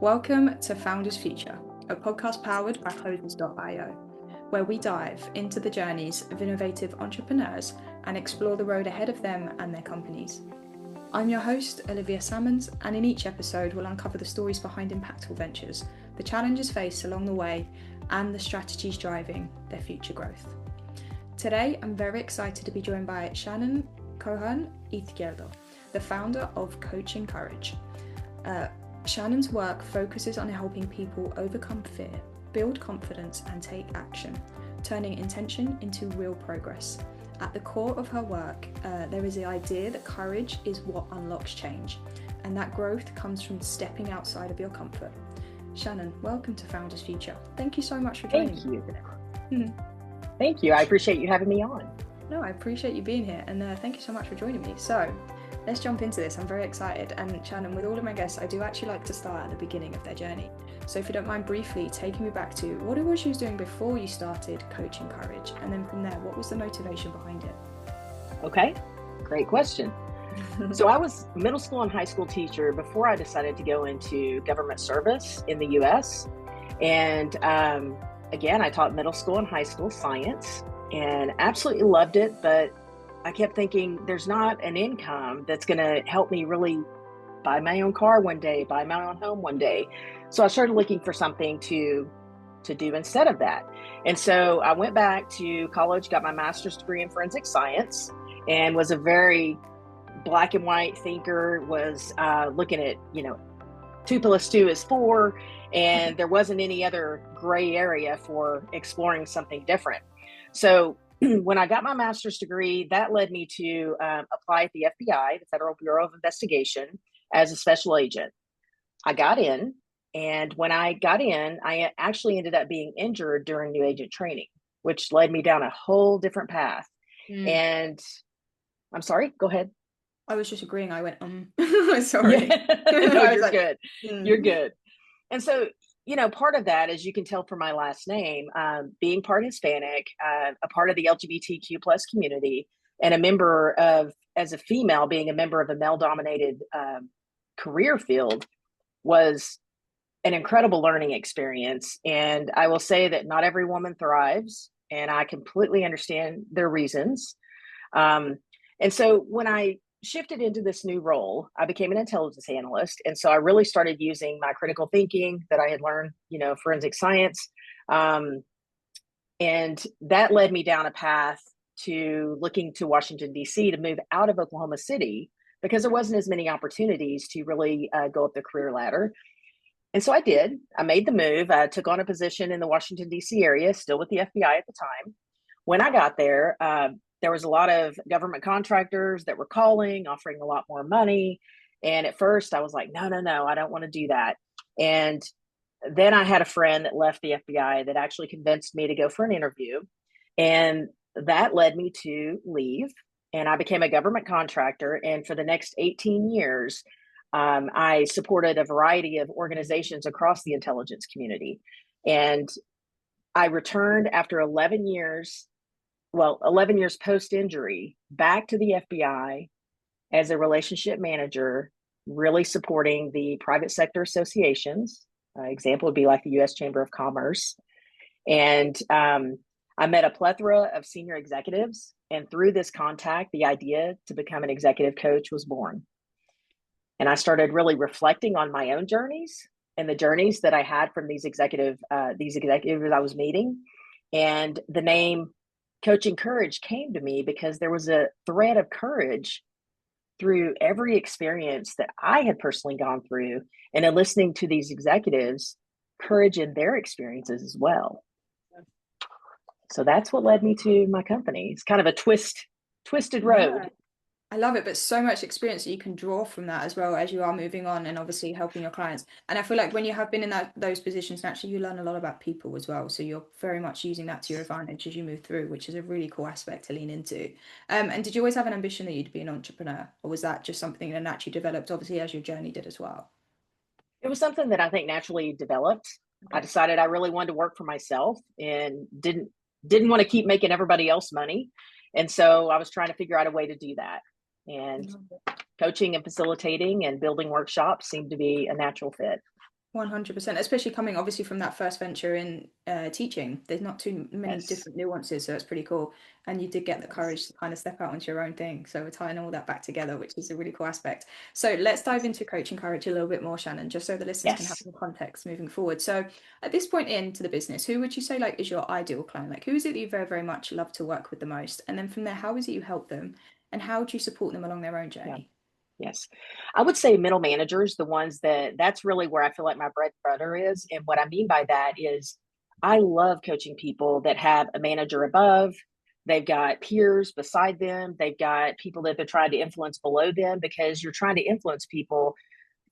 Welcome to Founders Future, a podcast powered by Coders.io, where we dive into the journeys of innovative entrepreneurs and explore the road ahead of them and their companies. I'm your host, Olivia Salmons, and in each episode we'll uncover the stories behind impactful ventures, the challenges faced along the way, and the strategies driving their future growth. Today, I'm very excited to be joined by Shannon Cochran-Yzquierdo, the founder of Coaching Courage. Shannon's work focuses on helping people overcome fear, build confidence, and take action, turning intention into real progress. At the core of her work, there is the idea that courage is what unlocks change, and that growth comes from stepping outside of your comfort. Shannon, welcome to Founders Future. Thank you so much for joining me today. Thank you. I appreciate you having me on. No, I appreciate you being here, and thank you so much for joining me. So, let's jump into this. I'm very excited. And Shannon, with all of my guests, I do actually like to start at the beginning of their journey. So if you don't mind briefly taking me back to what it was you was doing before you started Coaching Courage, and then from there, what was the motivation behind it? Okay, great question. So I was a middle school and high school teacher before I decided to go into government service in the US. And again, I taught middle school and high school science and absolutely loved it, but I kept thinking there's not an income that's going to help me really buy my own car one day, buy my own home one day. So I started looking for something to do instead of that. And so I went back to college, got my master's degree in forensic science, and was a very black and white thinker, was looking at, 2 + 2 is 4, and there wasn't any other gray area for exploring something different. So when I got my master's degree, that led me to apply at the FBI, the Federal Bureau of Investigation, as a special agent. I got in, and when I got in, I actually ended up being injured during new agent training, which led me down a whole different path. And I'm sorry, go ahead. I was just agreeing. I went, sorry. Yeah. No, you're good. You're good. And so, part of that, as you can tell from my last name, being part Hispanic, a part of the LGBTQ plus community, and as a female, being a member of a male-dominated career field was an incredible learning experience. And I will say that not every woman thrives, and I completely understand their reasons. And so when I shifted into this new role, I became an intelligence analyst. And so I really started using my critical thinking that I had learned, forensic science. And that led me down a path to looking to Washington, D.C. to move out of Oklahoma City because there wasn't as many opportunities to really go up the career ladder. And so I did. I made the move. I took on a position in the Washington, D.C. area, still with the FBI at the time. When I got there, there was a lot of government contractors that were calling, offering a lot more money. And at first I was like, no, I don't want to do that. And then I had a friend that left the FBI that actually convinced me to go for an interview. And that led me to leave. And I became a government contractor. And for the next 18 years, I supported a variety of organizations across the intelligence community. And I returned after 11 years post-injury, back to the FBI as a relationship manager, really supporting the private sector associations. Example would be like the U.S. Chamber of Commerce. And I met a plethora of senior executives. And through this contact, the idea to become an executive coach was born. And I started really reflecting on my own journeys and the journeys that I had from these executives I was meeting. And the name Coaching Courage came to me because there was a thread of courage through every experience that I had personally gone through, and in listening to these executives, courage in their experiences as well. So that's what led me to my company. It's kind of a twisted road. Yeah. I love it, but so much experience that you can draw from that as well as you are moving on and obviously helping your clients. And I feel like when you have been in those positions, naturally you learn a lot about people as well. So you're very much using that to your advantage as you move through, which is a really cool aspect to lean into. And did you always have an ambition that you'd be an entrepreneur, or was that just something that naturally developed, obviously, as your journey did as well? It was something that I think naturally developed. Okay. I decided I really wanted to work for myself and didn't want to keep making everybody else money. And so I was trying to figure out a way to do that. And coaching and facilitating and building workshops seemed to be a natural fit. 100%, especially coming obviously from that first venture in teaching. There's not too many Yes. different nuances, so it's pretty cool. And you did get the Yes. courage to kind of step out onto your own thing. So we're tying all that back together, which is a really cool aspect. So let's dive into coaching courage a little bit more, Shannon, just so the listeners can have Yes. some context moving forward. So at this point into the business, who would you say like is your ideal client? Like who is it that you very, very much love to work with the most? And then from there, how is it you help them? And how do you support them along their own Yeah. journey? Yes. I would say middle managers, the ones that's really where I feel like my bread and butter is. And what I mean by that is I love coaching people that have a manager above, they've got peers beside them, they've got people that they're trying to influence below them, because you're trying to influence people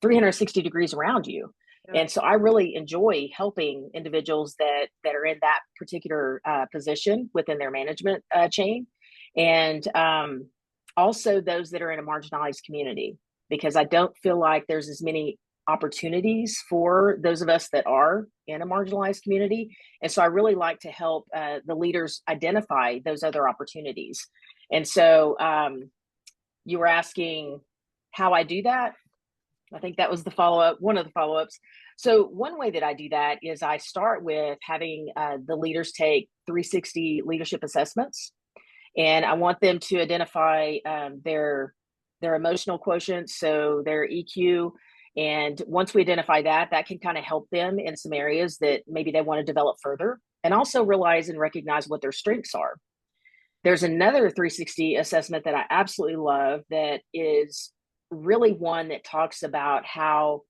360 degrees around you. Yeah. And so I really enjoy helping individuals that are in that particular position within their management chain. And also those that are in a marginalized community, because I don't feel like there's as many opportunities for those of us that are in a marginalized community. And so I really like to help the leaders identify those other opportunities. And so you were asking how I do that. I think that was the follow up, one of the follow ups. So, one way that I do that is I start with having the leaders take 360 leadership assessments, and I want them to identify their emotional quotient, so their EQ. And once we identify that, that can kind of help them in some areas that maybe they want to develop further, and also realize and recognize what their strengths are. There's another 360 assessment that I absolutely love that is really one that talks about how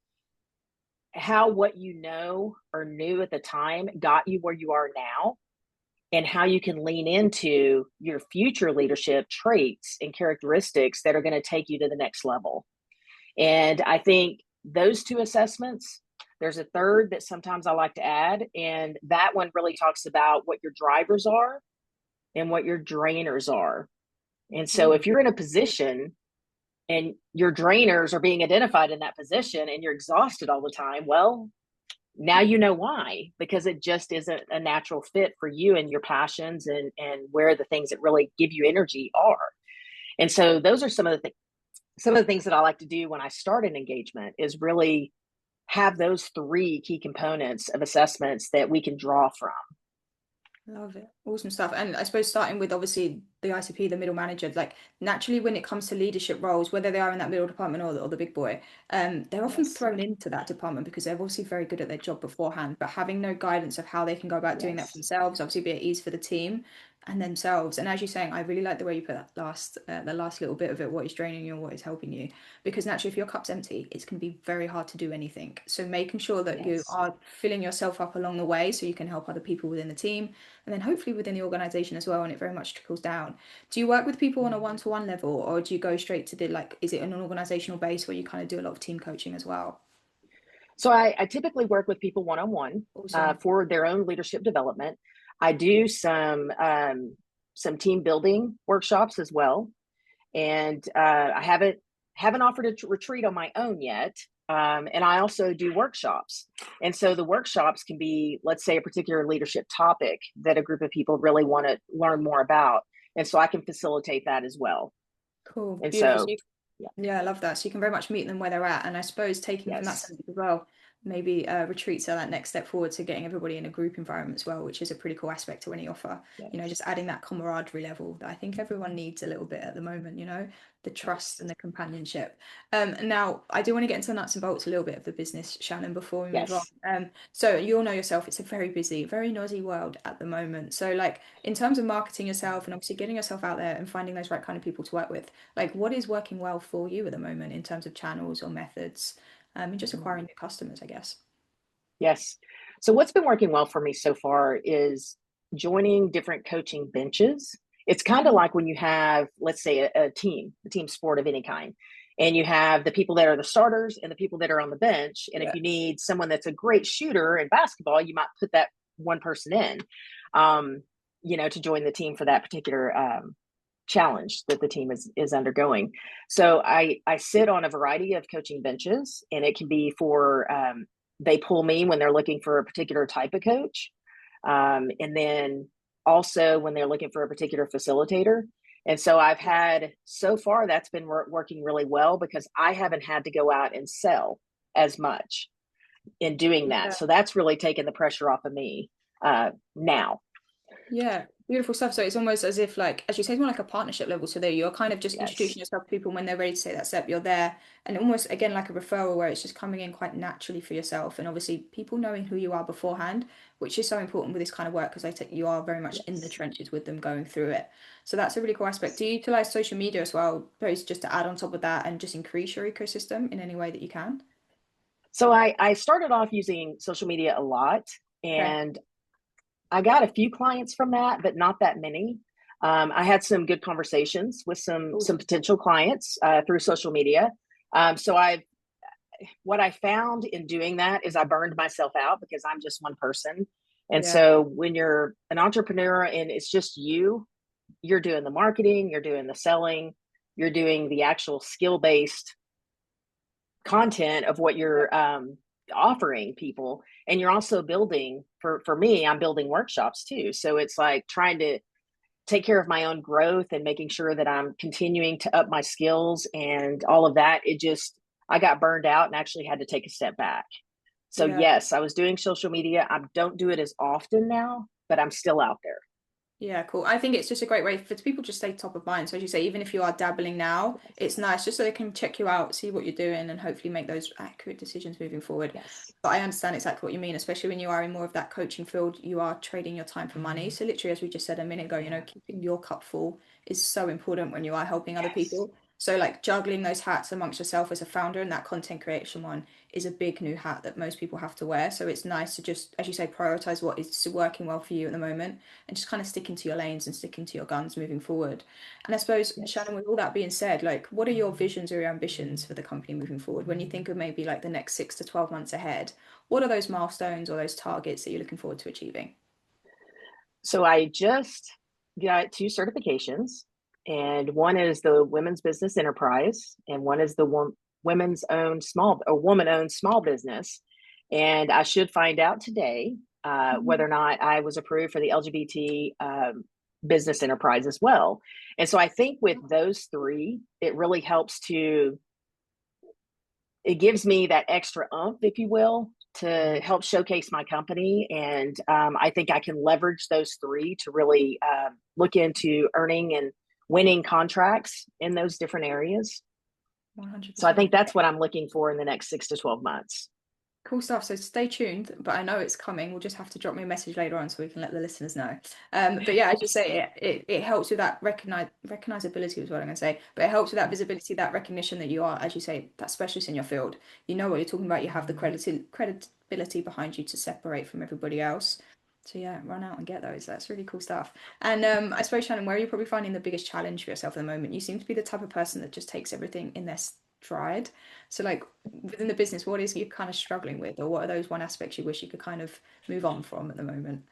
what you know or knew at the time got you where you are now, and how you can lean into your future leadership traits and characteristics that are going to take you to the next level. And I think those two assessments, there's a third that sometimes I like to add, and that one really talks about what your drivers are and what your drainers are. And so Mm. if you're in a position and your drainers are being identified in that position and you're exhausted all the time, well, now you know why, because it just isn't a natural fit for you and your passions and where the things that really give you energy are. And so those are some of the things that I like to do when I start an engagement, is really have those three key components of assessments that we can draw from. Love it. Awesome stuff. And I suppose starting with obviously the ICP, the middle manager, like naturally when it comes to leadership roles, whether they are in that middle department or the big boy, they're often Yes. thrown into that department because they're obviously very good at their job beforehand, but having no guidance of how they can go about doing that for Yes. themselves, obviously be at ease for the team and themselves. And as you're saying, I really like the way you put that the last little bit of it, what is draining you and what is helping you. Because naturally, if your cup's empty, it's going to be very hard to do anything. So making sure that you Yes. are filling yourself up along the way so you can help other people within the team and then hopefully within the organization as well, and it very much trickles down. Do you work with people on a one-to-one level, or do you go straight to the like, is it on an organizational base where you kind of do a lot of team coaching as well? So I typically work with people one on one Awesome. for their own leadership development. I do some team building workshops as well, and I haven't offered a retreat on my own yet. And I also do workshops. And so the workshops can be, let's say, a particular leadership topic that a group of people really want to learn more about. And so I can facilitate that as well. Cool, And beautiful. So so, you, yeah, yeah, I love that. So you can very much meet them where they're at, and I suppose taking from that yes, sense as well, maybe retreats are that next step forward to getting everybody in a group environment as well, which is a pretty cool aspect to any offer. You know, yes, just adding that camaraderie level that I think everyone needs a little bit at the moment. You know, the trust yes, and the companionship. Now I do want to get into the nuts and bolts a little bit of the business, Shannon, before we move on. yes. So you all know yourself, it's a very busy, very noisy world at the moment. So like in terms of marketing yourself and obviously getting yourself out there and finding those right kind of people to work with, like what is working well for you at the moment in terms of channels or methods, and just Mhm. acquiring new customers, I guess. Yes. So what's been working well for me so far is joining different coaching benches. It's kind of Mhm. like when you have, let's say, a team sport of any kind, and you have the people that are the starters and the people that are on the bench. And if Yeah. you need someone that's a great shooter in basketball, you might put that one person in, um, to join the team for that particular challenge that the team is undergoing. So I sit on a variety of coaching benches, and it can be for they pull me when they're looking for a particular type of coach, and then also when they're looking for a particular facilitator. And so I've had so far that's been working really well because I haven't had to go out and sell as much in doing that. Yeah. So that's really taken the pressure off of me now. Yeah, beautiful stuff. So it's almost as if, like, as you say, it's more like a partnership level. So there you're kind of just Yes. introducing yourself to people when they're ready to take that step, you're there. And almost again like a referral where it's just coming in quite naturally for yourself. And obviously people knowing who you are beforehand, which is so important with this kind of work because they take you are very much in the Yes. trenches with them going through it. So that's a really cool aspect. Do you utilize social media as well, suppose just to add on top of that and just increase your ecosystem in any way that you can? So I started off using social media a lot, Okay. and I got a few clients from that, but not that many. I had some good conversations with some Awesome. potential clients through social media. So what I found in doing that is I burned myself out because I'm just one person. And Yeah. so when you're an entrepreneur and it's just you, you're doing the marketing, you're doing the selling, you're doing the actual skill based content of what Yeah. you're offering people, and you're also building for me, I'm building workshops too, so it's like trying to take care of my own growth and making sure that I'm continuing to up my skills and all of that. It just, I got burned out and actually had to take a step back. So Yeah. yes, I was doing social media. I don't do it as often now, but I'm still out there. Yeah, cool. I think it's just a great way for people to stay top of mind. So as you say, even if you are dabbling now, it's Yes. nice just so they can check you out, see what you're doing, and hopefully make those accurate decisions moving forward. Yes. But I understand exactly what you mean, especially when you are in more of that coaching field, you are trading your time for money. So literally, as we just said a minute ago, Yeah. keeping your cup full is so important when you are helping other Yes. people. So like juggling those hats amongst yourself as a founder and that content creation one is a big new hat that most people have to wear. So it's nice to just, as you say, prioritize what is working well for you at the moment and just kind of sticking to your lanes and sticking to your guns moving forward. And I suppose, Yes. Shannon, with all that being said, like, what are your visions or your ambitions for the company moving forward? When you think of maybe like the next 6 to 12 months ahead, what are those milestones or those targets that you're looking forward to achieving? So I just got two certifications, and one is the Women's Business Enterprise, and one is the women's owned small or woman owned small business. And I should find out today whether or not I was approved for the LGBT business enterprise as well. And so I think with those three, it really helps to, it gives me that extra oomph, if you will, to help showcase my company. And I think I can leverage those three to really look into earning and winning contracts in those different areas. So I 100%. think that's what I'm looking for in the next 6 to 12 months. Cool stuff. So stay tuned, but I know it's coming. We'll just have to drop me a message later on so we can let the listeners know. But yeah, as you say, it helps with that recognizability was what I'm going to say. But it helps with that visibility, that recognition that you are, as you say, that specialist in your field. You know what you're talking about. You have the credibility behind you to separate from everybody else. So yeah, run out and get those. That's really cool stuff. And I suppose, Shannon, where are you probably finding the biggest challenge for yourself at the moment? You seem to be the type of person that just takes everything in their stride. So like within the business, what is you kind of struggling with, or what are those one aspects you wish you could kind of move on from at the moment?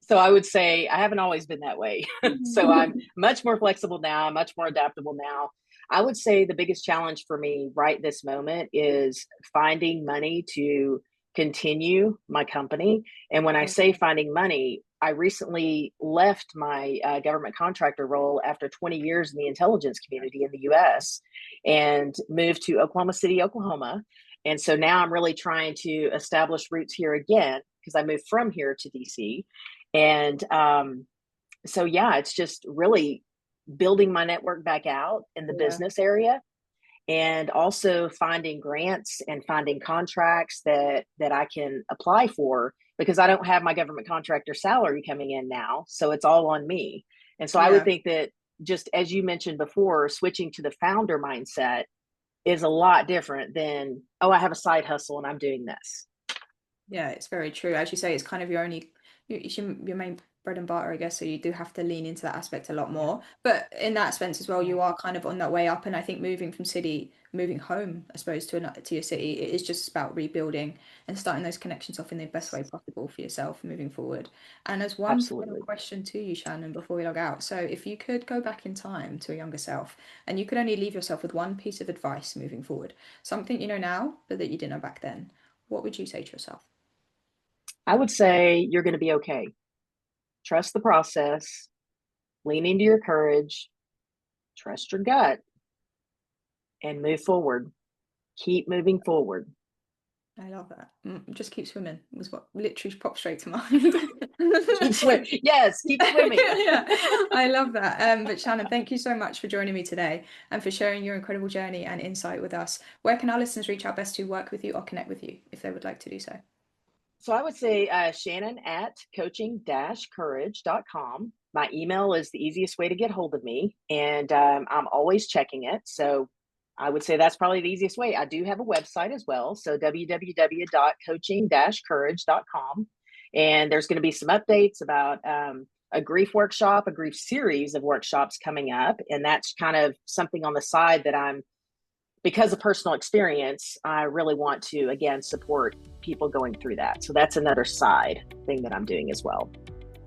So I would say I haven't always been that way. So I'm much more flexible now, much more adaptable now. I would say the biggest challenge for me right this moment is finding money to continue my company. And when I say finding money, I recently left my government contractor role after 20 years in the intelligence community in the US and moved to Oklahoma City, Oklahoma. And so now I'm really trying to establish roots here again because I moved from here to DC. And so, yeah, it's just really building my network back out in the Yeah, business area, and also finding grants and finding contracts that I can apply for, because I don't have my government contractor salary coming in now. So it's all on me. And so I would yeah, think that, just as you mentioned before, switching to the founder mindset is a lot different than, oh, I have a side hustle and I'm doing this. yeah. It's very true. As you say, it's kind of your only, it's your main bread and butter, I guess. So you do have to lean into that aspect a lot Yeah. more. But in that sense as well, Yeah. you are kind of on that way up. And I think moving home, I suppose, to your city, it is just about rebuilding and starting those connections off in the best way possible for yourself moving forward. And as one final Absolutely. question to you, Shannon, before we log out. So if you could go back in time to a younger self and you could only leave yourself with one piece of advice moving forward, something you know now, but that you didn't know back then, what would you say to yourself? I would say you're going to be okay. Trust the process, lean into your courage, trust your gut, and move forward. Keep moving forward. I love that. Just keep swimming was what literally popped straight to mind. Keep swimming. Yes, keep swimming. Yeah, I love that. But Shannon, thank you so much for joining me today and for sharing your incredible journey and insight with us. Where can our listeners reach out best to work with you or connect with you if they would like to do so? So I would say Shannon at coaching-courage.com. My email is the easiest way to get hold of me, and I'm always checking it. So I would say that's probably the easiest way. I do have a website as well. So www.coaching-courage.com. And there's going to be some updates about a grief workshop, a grief series of workshops coming up. And that's kind of something on the side that because of personal experience, I really want to, again, support people going through that. So that's another side thing that I'm doing as well.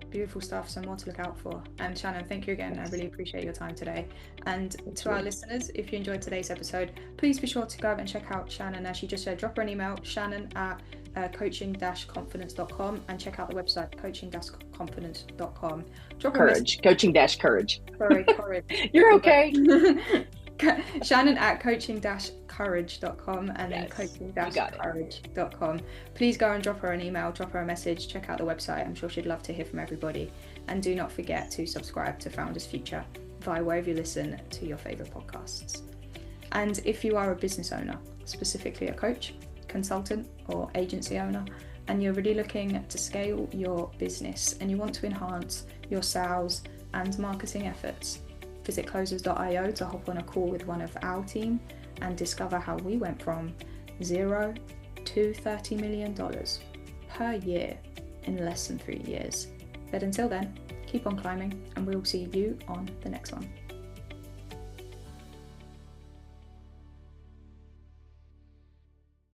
Beautiful stuff. So more to look out for. And Shannon, thank you again. I really appreciate your time today. And to our listeners, if you enjoyed today's episode, please be sure to go and check out Shannon. As she just said, drop her an email, Shannon at coaching-confidence.com, and check out the website, coaching-confidence.com. Courage, coaching-courage. Sorry, courage. You're okay. Shannon at coaching-courage.com and then coaching-courage.com. Please go and drop her an email, drop her a message, check out the website. I'm sure she'd love to hear from everybody. And do not forget to subscribe to Founders Future via wherever you listen to your favorite podcasts. And if you are a business owner, specifically a coach, consultant or agency owner, and you're really looking to scale your business and you want to enhance your sales and marketing efforts, visit closers.io to hop on a call with one of our team and discover how we went from $0 to $30 million per year in less than 3 years. But until then, keep on climbing and we will see you on the next one.